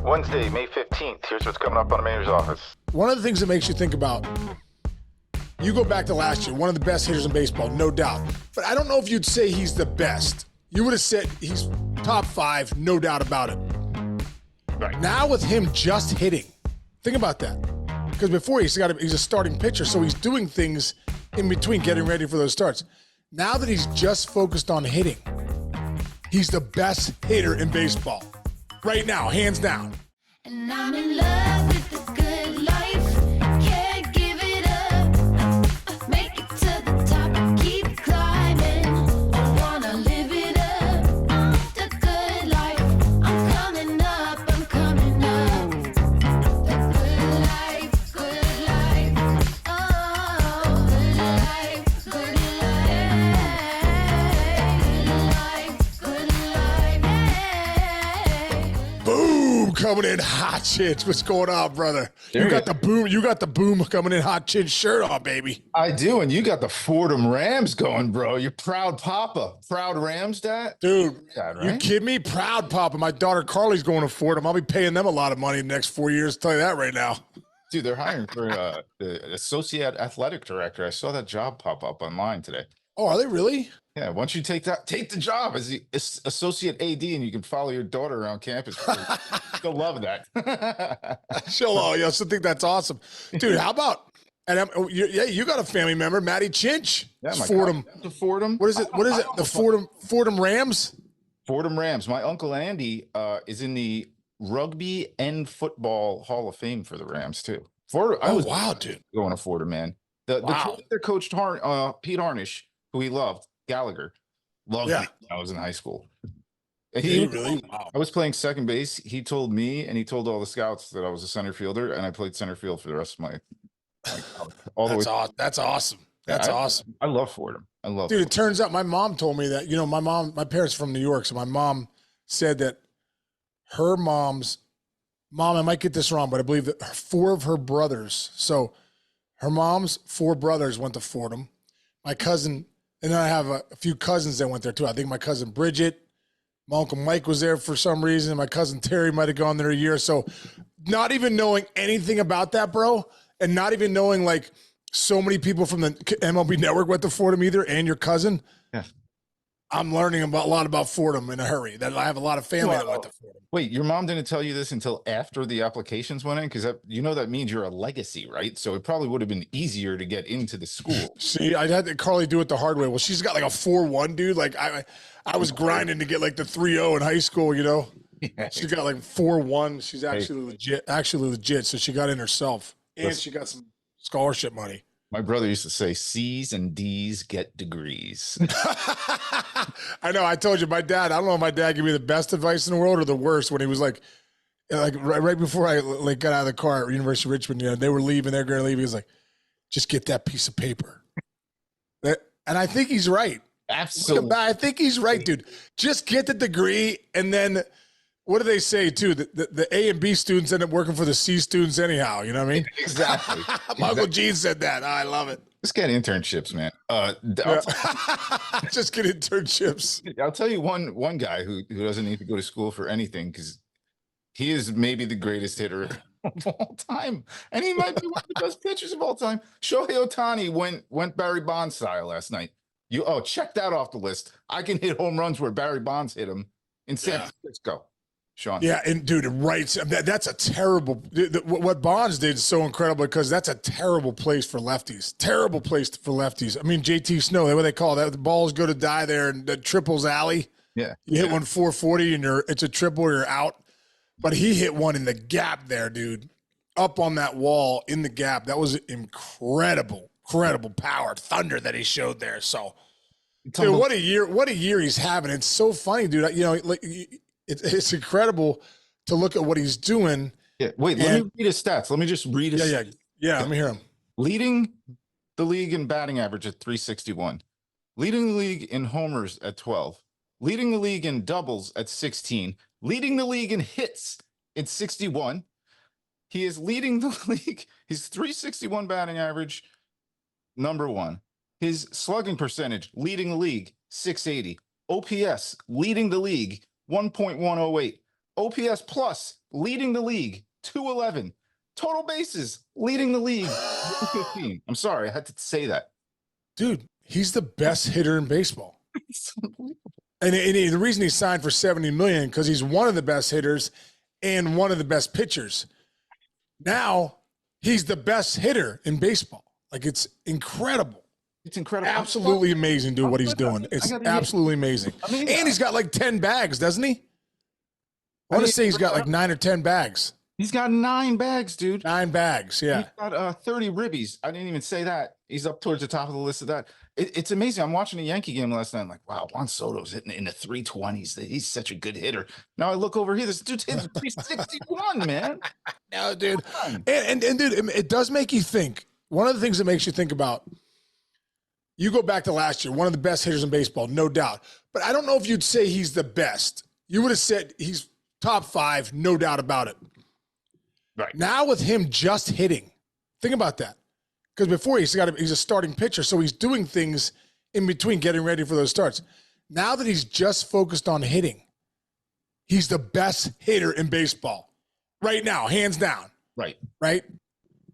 Wednesday, May 15th. Here's what's coming up on the mayor's office. One of the things that makes you think about, you go back to last year, one of the best hitters in baseball, no doubt. But I don't know if you'd say he's the best. You would have said he's top 5, no doubt about it. Right. Now with him just hitting, think about that. Because before he's a starting pitcher, so he's doing things in between getting ready for those starts. Now that he's just focused on hitting, he's the best hitter in baseball. Right now, hands down. And I'm in love with the good life. Can't give it up. Make it to the top. Keep climbing. I wanna live it up. The good life. I'm coming up. I'm coming up. The good life. Good life. Oh, good life. Good life. Good life. Good life. Boom, coming in hot chins. What's going on, brother? You got the boom. You got the boom coming in hot chin shirt on, baby. I do, and you got the Fordham Rams going, bro. You're proud papa. Proud Rams dad? Dude, Dad, you right? kidding me? Proud papa. My daughter Carly's going to Fordham. I'll be paying them a lot of money in the next 4 years. I'll tell you that right now. Dude, they're hiring for the associate athletic director. I saw that job pop up online today. Oh, are they really? Yeah, once you take the job as the associate AD and you can follow your daughter around campus. Still love that. Sure. I still think that's awesome. Dude, how about, you got a family member, Matty Chinch. Yeah, my Fordham. cousin, the Fordham. What is it? The Fordham Rams? Fordham Rams. My uncle Andy is in the Rugby and Football Hall of Fame for the Rams too. Wow, dude. Going to Fordham, man. The coach that coached Pete Harnish, who he loved, Gallagher, loved me when I was in high school. Wow. I was playing second base. He told me and he told all the scouts that I was a center fielder, and I played center field for the rest of my all the way. That's awesome. That's awesome. I love Fordham. I love Dude, Fordham. it turns out my mom told me that, my parents are from New York, so my mom said that her mom's mom, I might get this wrong, but I believe that 4 of her brothers, so her mom's 4 brothers went to Fordham. My cousin, and then I have a few cousins that went there too. I think my cousin Bridget, my uncle Mike was there for some reason. My cousin Terry might have gone there a year. So not even knowing anything about that, bro, and not even knowing like so many people from the MLB network went to Fordham either, and your cousin. Yeah. I'm learning a lot about Fordham in a hurry. That I have a lot of family that went to Fordham. Wait, your mom didn't tell you this until after the applications went in? Because that means you're a legacy, right? So it probably would have been easier to get into the school. See, I had to Carly do it the hard way. Well, she's got like a 4.1, dude. Like I was grinding to get like the 3.0 in high school, Yeah. She got like 4.1. She's actually legit. So she got in herself, and she got some scholarship money. My brother used to say C's and D's get degrees. I know. I told you, my dad. I don't know if my dad gave me the best advice in the world or the worst when he was like right before I got out of the car at University of Richmond. They were leaving. They're going to leave. He was like, "Just get that piece of paper." And I think he's right. Absolutely. I think he's right, dude. Just get the degree, and then what do they say too? The A and B students end up working for the C students anyhow. You know what I mean? Exactly. My Uncle Gene said that. I love it. Just get internships, man. Just get internships. I'll tell you one guy who doesn't need to go to school for anything, because he is maybe the greatest hitter of all time, and he might be one of the best pitchers of all time. Shohei Ohtani went Barry Bonds style last night. Check that off the list. I can hit home runs where Barry Bonds hit them in San Francisco. Sean. Yeah, and dude, that's a terrible. What Bonds did is so incredible, because that's a terrible place for lefties. Terrible place for lefties. I mean, JT Snow, what they call that? The balls go to die there, and the triples alley. Yeah, you hit one 440, and it's a triple. You're out. But he hit one in the gap there, dude, up on that wall in the gap. That was incredible power, thunder that he showed there. So, dude, what a year he's having. It's so funny, dude. It's incredible to look at what he's doing. Yeah. Wait, let me read his stats. Let me just read his Yeah, let me hear him. Leading the league in batting average at 361. Leading the league in homers at 12. Leading the league in doubles at 16. Leading the league in hits at 61. He is leading the league. His 361 batting average, number 1. His slugging percentage, leading the league, 680. OPS, leading the league, 1.108. OPS plus, leading the league, 211. Total bases, leading the league, 115. I'm sorry, I had to say that. Dude, he's the best hitter in baseball. And the reason he signed for $70 million, because he's one of the best hitters and one of the best pitchers. Now he's the best hitter in baseball. Like, it's incredible. It's incredible. Absolutely amazing, dude, what he's doing. It's absolutely amazing. And he's got like 10 bags, doesn't he? I want to say he's got like 9 or 10 bags. He's got 9 bags, dude. 9 bags, yeah. He's got 30 ribbies. I didn't even say that. He's up towards the top of the list of that. It's amazing. I'm watching a Yankee game last night. I'm like, wow, Juan Soto's hitting in the 320s. He's such a good hitter. Now I look over here. This dude's hitting 361, man. No, dude. And dude, it does make you think. One of the things that makes you think about, you go back to last year, one of the best hitters in baseball, no doubt. But I don't know if you'd say he's the best. You would have said he's top 5, no doubt about it. Right. Now with him just hitting, think about that. Because before he's a starting pitcher, so he's doing things in between getting ready for those starts. Now that he's just focused on hitting, he's the best hitter in baseball right now, hands down. Right. Right?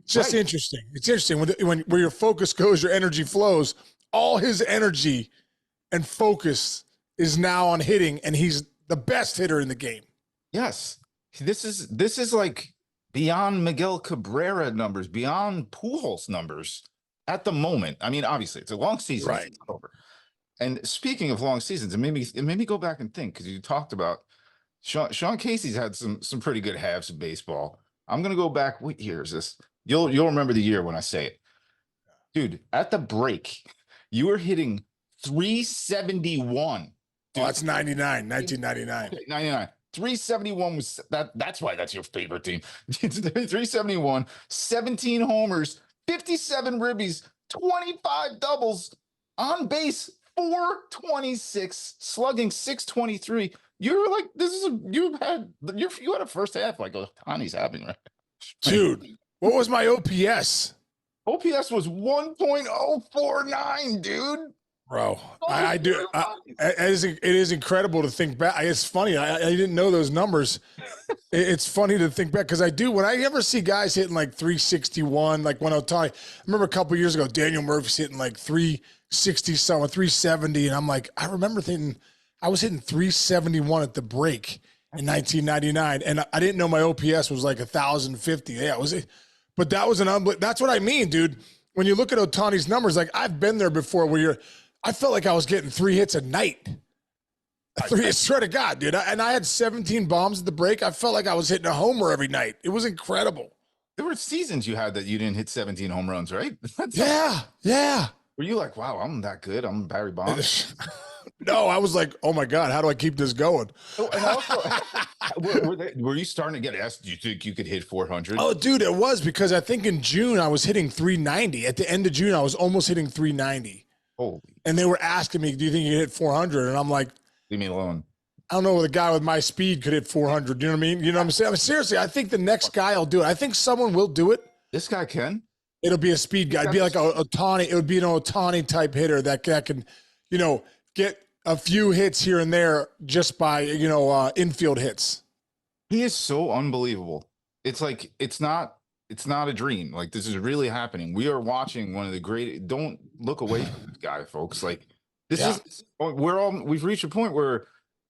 It's just interesting. It's interesting when where your focus goes, your energy flows. All his energy and focus is now on hitting, and he's the best hitter in the game. Yes. This is like beyond Miguel Cabrera numbers, beyond Pujols numbers at the moment. I mean, obviously, it's a long season. Right. It's over. And speaking of long seasons, it made me go back and think, because you talked about Sean Casey's had some pretty good halves of baseball. I'm gonna go back. What year is this? You'll remember the year when I say it, dude. At the break, you were hitting 371. Dude. Oh, that's 1999. Okay, 99. 371 was that's why that's your favorite team. 371, 17 homers, 57 ribbies, 25 doubles, on base 426, slugging 623. You're like, you had a first half like Ohtani's having, right? Dude, what was my OPS? OPS was 1.049, dude. Bro, I do. It is incredible to think back. It's funny. I didn't know those numbers. It's funny to think back because I do. When I ever see guys hitting like 361, like when Ohtani, I remember a couple years ago, Daniel Murphy's hitting like 360 something, 370. And I'm like, I remember thinking I was hitting 371 at the break in 1999. And I didn't know my OPS was like 1,050. Yeah, it was. But that was that's what I mean, dude. When you look at Ohtani's numbers, like I've been there before where I felt like I was getting 3 hits a night. I swear to God, dude. I had 17 bombs at the break. I felt like I was hitting a homer every night. It was incredible. There were seasons you had that you didn't hit 17 home runs, right? Yeah. Were you like, wow, I'm that good? I'm Barry Bonds? No, I was like, oh my God, how do I keep this going? Oh, and also, were you starting to get asked, do you think you could hit 400? Oh, dude, it was because I think in June I was hitting 390. At the end of June, I was almost hitting 390. Holy. And they were asking me, do you think you hit 400? And I'm like, leave me alone. I don't know whether a guy with my speed could hit 400. You know what I mean? You know what I'm saying? I mean, seriously, I think the next guy will do it. I think someone will do it. This guy can? It'll be a speed guy. It'd be like a Ohtani. It would be an Ohtani type hitter that can, get a few hits here and there just by, infield hits. He is so unbelievable. It's like, it's not a dream. Like, this is really happening. We are watching one of the great, don't look away from this guy, folks. Like, we've reached a point where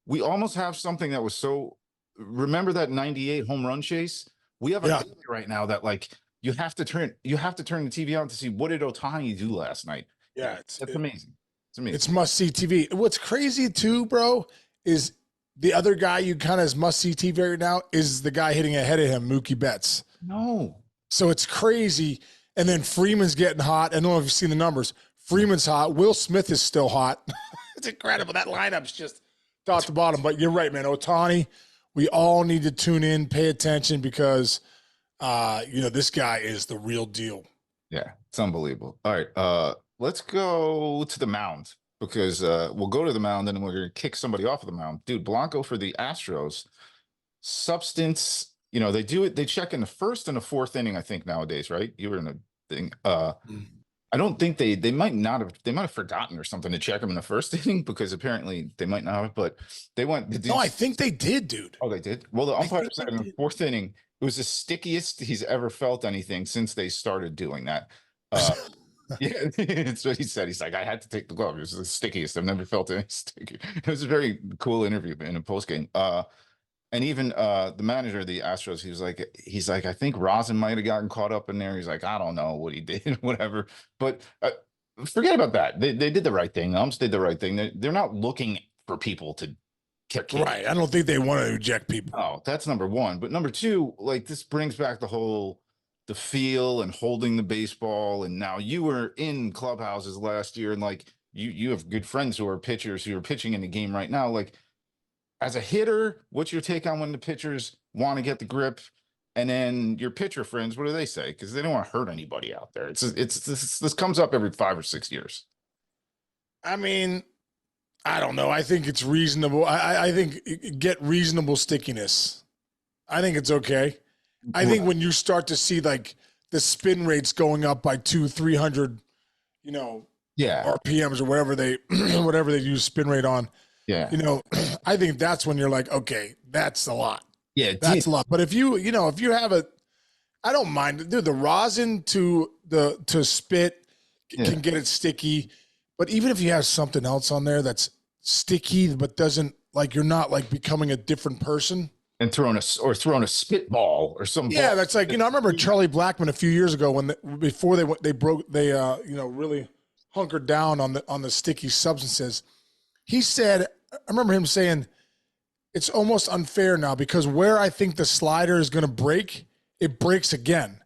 we almost have something that was so, remember that 98 home run chase? We have a guy right now that like, you have to turn the TV on to see what did Ohtani do last night. Yeah. That's amazing. It's amazing. It's must-see TV. What's crazy too, bro, is the other guy you kind of is must-see TV right now is the guy hitting ahead of him, Mookie Betts. No. So it's crazy. And then Freeman's getting hot. I don't know if you've seen the numbers. Freeman's hot. Will Smith is still hot. It's incredible. That lineup's just top to bottom. But you're right, man. Ohtani, we all need to tune in, pay attention because, this guy is the real deal. Yeah, it's unbelievable. All right, let's go to the mound because we'll go to the mound and then we're going to kick somebody off of the mound. Dude, Blanco for the Astros. Substance, they do it. They check in the first and the fourth inning, I think, nowadays, right? You were in a thing. I don't think they might not have they might have forgotten or something to check him in the first inning because apparently they might not have, but they went the No, I dudes. think they did, dude. Oh, they did. Well, the umpire think said they in the did. fourth inning it was the stickiest he's ever felt anything since they started doing that. Uh, yeah, it's what he said. He's like, I had to take the glove. It was the stickiest. I've never felt any sticky. It was a very cool interview in a post game. And even the manager of the Astros, he's like, I think Rosin might have gotten caught up in there. He's like, I don't know what he did, whatever. But forget about that. They did the right thing. Umps did the right thing. They're not looking for people to kick. Right. I don't think they want to eject people. Oh, that's number one. But number two, like this brings back the feel and holding the baseball. And now you were in clubhouses last year, and like you have good friends who are pitchers who are pitching in the game right now. Like as a hitter, what's your take on when the pitchers want to get the grip? And then your pitcher friends, what do they say? Because they don't want to hurt anybody out there. This comes up every 5 or 6 years. I mean, I don't know. I think it's reasonable. I think get reasonable stickiness. I think it's okay. I think when you start to see like the spin rates going up by 200-300, RPMs or whatever they use spin rate on, I think that's when you're like, okay, that's a lot. Yeah, That's a lot. But if you have I don't mind, dude. The rosin to spit can get it sticky. But even if you have something else on there that's sticky but doesn't, like, you're not like becoming a different person. And throwing a spitball or something. Yeah, that's like, I remember Charlie Blackmon a few years ago before they really hunkered down on the sticky substances. He said, I remember him saying, it's almost unfair now because where I think the slider is going to break, it breaks again.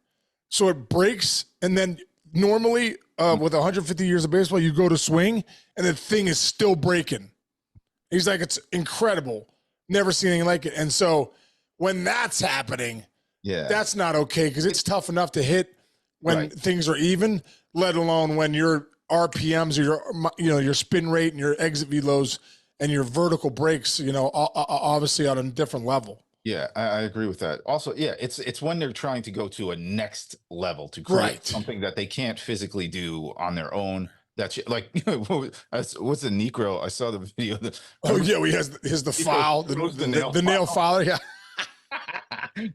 So it breaks, and then normally with 150 years of baseball, you go to swing, and the thing is still breaking. He's like, it's incredible. Never seen anything like it. And so when that's happening, that's not okay because it's tough enough to hit when things are even, let alone when your RPMs or your spin rate and your exit velos and your vertical breaks, obviously on a different level. Yeah, I agree with that. Also, yeah, it's when they're trying to go to a next level to create something that they can't physically do on their own. That's like, what's the Negro? I saw the video. He has the file, the nail filer. Yeah.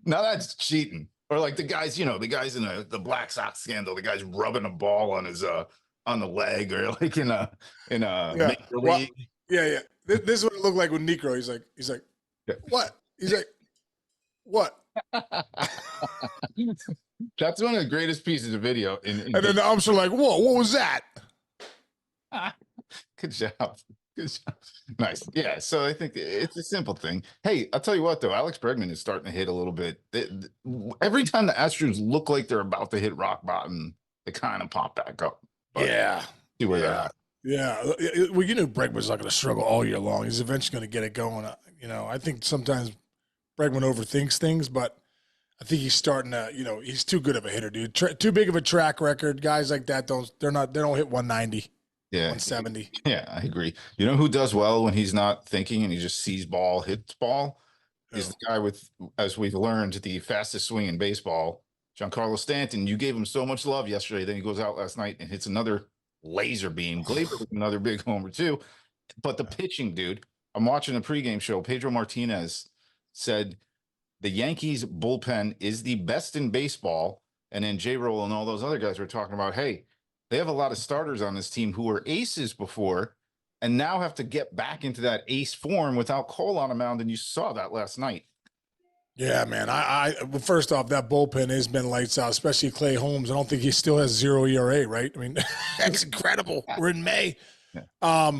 Now that's cheating. Or like the guys in the Black Sox scandal, the guy's rubbing a ball on his on the leg, or like in a major league. Yeah. This is what it looked like with Negro. He's like, what? He's like, what? That's one of the greatest pieces of video. And then the umps are like, whoa, what was that? Good job. Nice. Yeah. So I think it's a simple thing. Hey, I'll tell you what, though, Alex Bregman is starting to hit a little bit. Every time the Astros look like they're about to hit rock bottom, they kind of pop back up. But see where they're at. Yeah. Well, Bregman's not going to struggle all year long. He's eventually going to get it going. I think sometimes Bregman overthinks things, but I think he's starting to, he's too good of a hitter, dude. Too big of a track record. Guys like that they don't hit 190. Yeah, 170. Yeah, I agree. You know who does well when he's not thinking and he just sees ball, hits ball? Is the guy with, as we've learned, the fastest swing in baseball, Giancarlo Stanton. You gave him so much love yesterday. Then he goes out last night and hits another laser beam. Gleyber with another big homer too. But the pitching, dude, I'm watching a pregame show. Pedro Martinez said the Yankees bullpen is the best in baseball. And then J-Roll and all those other guys were talking about, hey, they have a lot of starters on this team who were aces before and now have to get back into that ace form without Cole on a mound. And you saw that last night. Yeah, man. Well, first off, that bullpen has been lights out, especially Clay Holmes. I don't think he still has 0 ERA, right? I mean, that's incredible. We're in May. Yeah.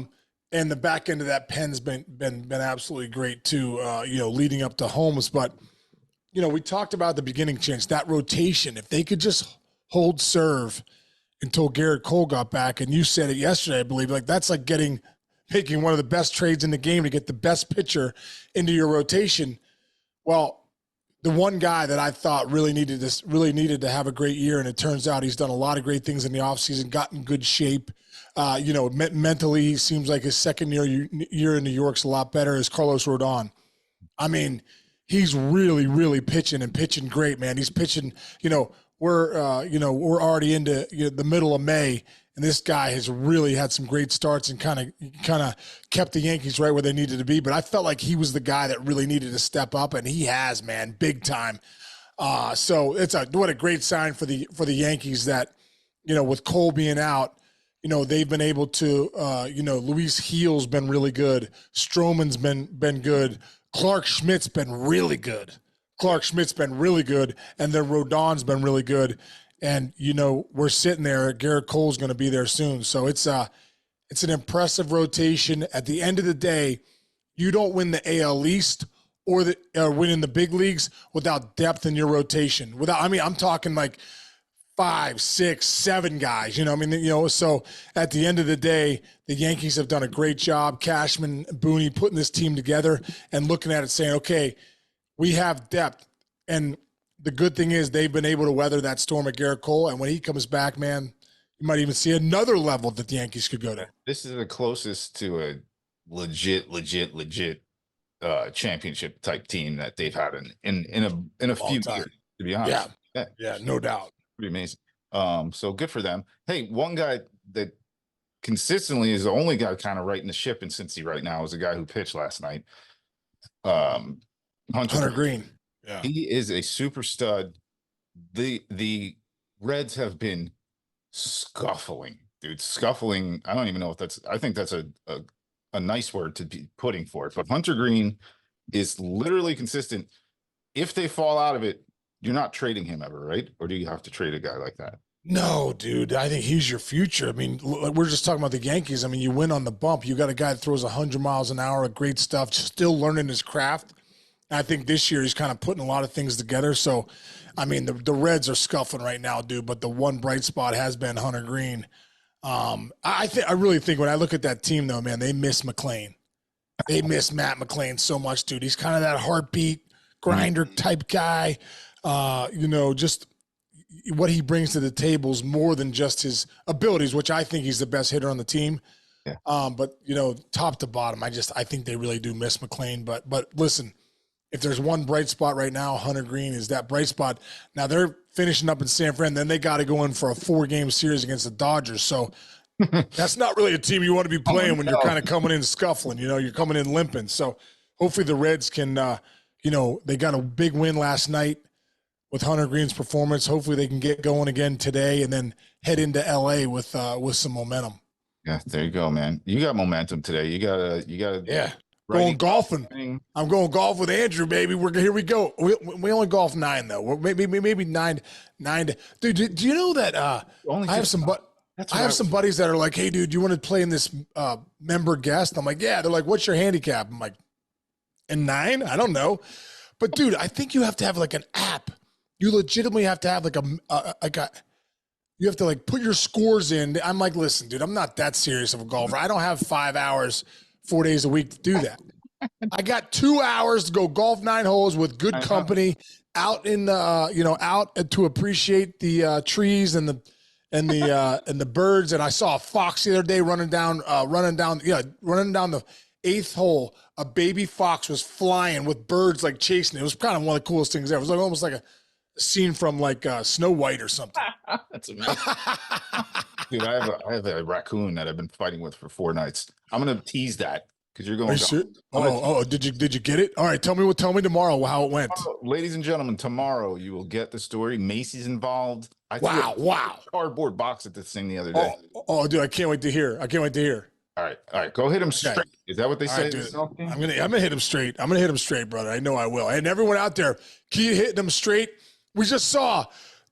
And the back end of that pen's been absolutely great too, leading up to Holmes. But, we talked about at the beginning, Chance, that rotation, if they could just hold serve until Garrett Cole got back, and you said it yesterday, I believe, like that's like making one of the best trades in the game to get the best pitcher into your rotation. Well, the one guy that I thought really needed to have a great year, and it turns out he's done a lot of great things in the offseason, got in good shape. Mentally, he seems like his second year in New York's a lot better, is Carlos Rodon. I mean, he's really, really pitching and pitching great, man. He's pitching, we're already into the middle of May, and this guy has really had some great starts and kind of kept the Yankees right where they needed to be. But I felt like he was the guy that really needed to step up, and he has, man, big time. So what a great sign for the Yankees that, with Cole being out, they've been able to, Luis Gil's been really good. Stroman's been good. Clark Schmidt's been really good. And then Rodon's been really good. And, we're sitting there. Garrett Cole's going to be there soon. So it's an impressive rotation. At the end of the day, you don't win the AL East or win in the big leagues without depth in your rotation. I'm talking like 5, 6, 7 guys, so at the end of the day, the Yankees have done a great job, Cashman, Booney, putting this team together and looking at it saying, okay, we have depth. And the good thing is they've been able to weather that storm at Garrett Cole. And when he comes back, man, you might even see another level that the Yankees could go to. This is the closest to a legit championship type team that they've had in a few years, to be honest. Yeah, no doubt. Pretty amazing. So good for them. Hey, one guy that consistently is the only guy kind of right in the ship in Cincy right now is a guy who pitched last night. Hunter Greene. Yeah. He is a super stud. The Reds have been scuffling, dude. Scuffling. I don't even know if I think that's a nice word to be putting for it. But Hunter Greene is literally consistent. If they fall out of it, you're not trading him ever, right? Or do you have to trade a guy like that? No, dude. I think he's your future. I mean, we're just talking about the Yankees. I mean, you win on the bump. You got a guy that throws 100 miles an hour, great stuff, still learning his craft. I think this year he's kind of putting a lot of things together. So, I mean, the Reds are scuffling right now, dude. But the one bright spot has been Hunter Greene. I really think when I look at that team, though, man, they miss McClain. They miss Matt McClain so much, dude. He's kind of that heartbeat grinder type guy. Just what he brings to the table is more than just his abilities, which I think he's the best hitter on the team. Yeah. But top to bottom, I think they really do miss McClain. But listen, if there's one bright spot right now, Hunter Greene is that bright spot. Now they're finishing up in San Fran, then they got to go in for a 4-game series against the Dodgers. So that's not really a team you want to be playing when you're kind of coming in scuffling. You're coming in limping. So hopefully the Reds can, they got a big win last night with Hunter Greene's performance. Hopefully they can get going again today and then head into LA with some momentum. Yeah, there you go, man. You got momentum today. You gotta. Yeah. Going golfing. I'm going golf with Andrew, baby. Here we go. We only golf 9 though. Maybe 9. Dude, do you know that I have some buddies that are like, hey, dude, you want to play in this member guest? I'm like, yeah. They're like, what's your handicap? I'm like, in 9? I don't know. But dude, I think you have to have like an app. You legitimately have to have you have to like put your scores in. I'm like, listen, dude, I'm not that serious of a golfer. I don't have 5 hours, 4 days a week to do that. I got 2 hours to go golf 9 holes with good company out in the, out to appreciate the trees and the birds. And I saw a fox the other day running down the 8th hole. A baby fox was flying with birds like chasing it. It was kind of one of the coolest things ever. It was like almost like a scene from like Snow White or something. That's amazing. Dude, I have a raccoon that I've been fighting with for 4 nights. I'm gonna tease that because you're going. Did you get it? All right, tell me tomorrow how it went. Ladies and gentlemen, tomorrow you will get the story. Macy's involved. Wow. Cardboard box at this thing the other day. Oh, dude, I can't wait to hear. All right. Go hit him straight. Okay. Is that what they say? Right, I'm gonna hit him straight. I'm gonna hit him straight, brother. I know I will. And everyone out there, keep hitting them straight. We just saw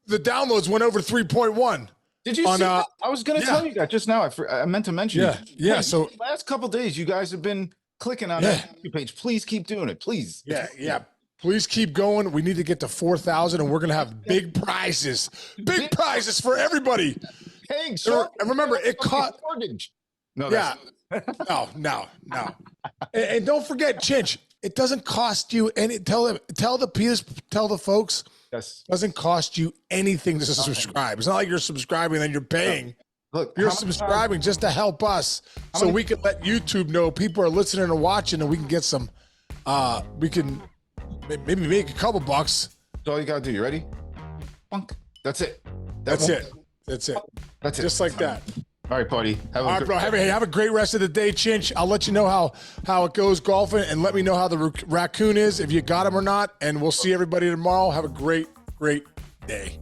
the downloads went over 3.1. Did you see that? I was going to tell you that just now. I meant to mention it. Yeah. So last couple of days, you guys have been clicking on that YouTube page. Please keep doing it. Please. Yeah. Please keep going. We need to get to 4,000, and we're going to have big prizes. Big prizes for everybody. Hey, and remember, it caught mortgage. No. No. And don't forget, Chinch. It doesn't cost you any. Tell the folks. Yes. It doesn't cost you anything to subscribe. It's not like you're subscribing and then you're paying. Look, you're subscribing just to help us, so we can let YouTube know people are listening and watching, and we can get some. We can maybe make a couple bucks. That's all you gotta do. You ready? Bunk. That's it. That's it. That's it. That's it. Just like that. All right, buddy. All right, bro. Have a great rest of the day, Chinch. I'll let you know how it goes golfing, and let me know how the raccoon is, if you got him or not. And we'll see everybody tomorrow. Have a great day.